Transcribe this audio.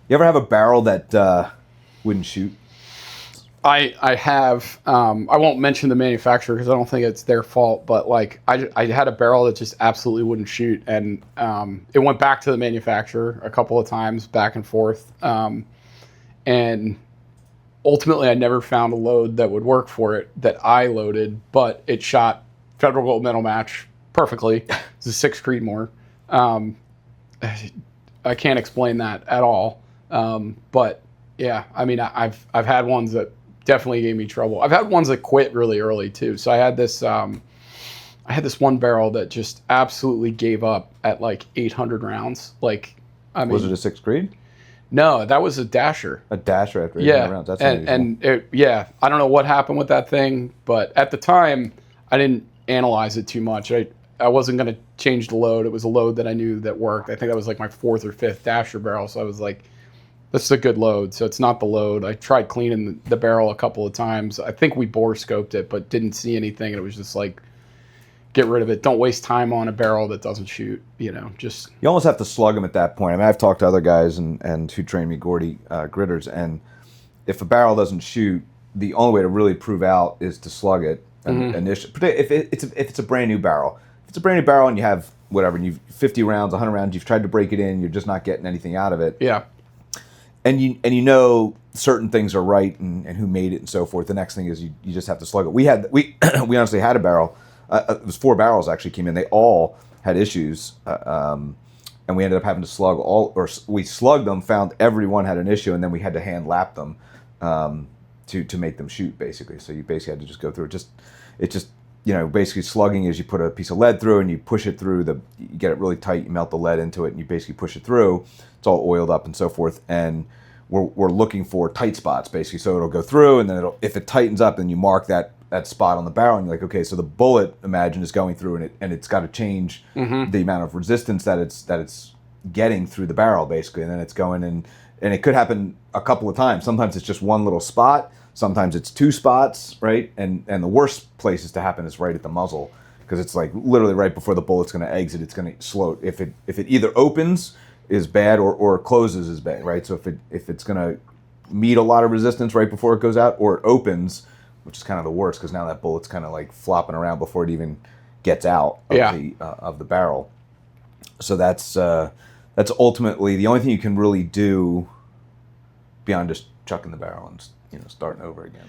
You ever have a barrel that wouldn't shoot? I have. I won't mention the manufacturer because I don't think it's their fault. But like, I had a barrel that just absolutely wouldn't shoot, and it went back to the manufacturer a couple of times, back and forth, and ultimately I never found a load that would work for it that I loaded, but it shot Federal Gold Medal match perfectly. It's a 6 Creedmoor. I can't explain that at all. But yeah, I mean, I've had ones that definitely gave me trouble. I've had ones that quit really early too. So I had this one barrel that just absolutely gave up at like 800 rounds. Like, I mean, Was it a 6 Creed? no, that was a dasher. A dasher after 800 rounds. That's unusual. And it, yeah, I don't know what happened with that thing, but at the time, I didn't analyze it too much. I wasn't going to change the load. It was a load that I knew that worked. I think that was like my 4th or 5th dasher barrel, so I was like, this is a good load. So it's not the load. I tried cleaning the barrel a couple of times. I think we bore scoped it, but didn't see anything. And it was just like, get rid of it. Don't waste time on a barrel that doesn't shoot. You know, just You almost have to slug them at that point. I mean, I've talked to other guys and who train me Gordy gritters, and if a barrel doesn't shoot, the only way to really prove out is to slug it. Initially, if it's a brand new barrel, if it's a brand new barrel and you have whatever, and you've 50 rounds, 100 rounds, you've tried to break it in, you're just not getting anything out of it. yeah. And you know certain things are right and who made it and so forth. The next thing is you just have to slug it. We honestly had a barrel. It was 4 barrels actually came in. They all had issues, and we ended up having to slug all, or we slugged them, found everyone had an issue, and then we had to hand lap them to make them shoot basically. So you basically had to just go through it. Basically slugging is you put a piece of lead through and you push it through you get it really tight, you melt the lead into it, and you basically push it through. It's all oiled up and so forth, and we're looking for tight spots basically. So it'll go through, and then if it tightens up, then you mark that spot on the barrel, and you're like, okay, so the bullet, imagine, is going through, and it's got to change the amount of resistance that it's getting through the barrel basically, and then it's going in, and it could happen a couple of times. Sometimes it's just one little spot. Sometimes it's 2 spots, right? And the worst places to happen is right at the muzzle, because it's like literally right before the bullet's going to exit, it's going to slow. If it either opens is bad or closes is bad, right? So if it's going to meet a lot of resistance right before it goes out, or it opens, which is kind of the worst, because now that bullet's kind of like flopping around before it even gets out of the barrel. So that's ultimately the only thing you can really do beyond just chucking the barrel and starting over again.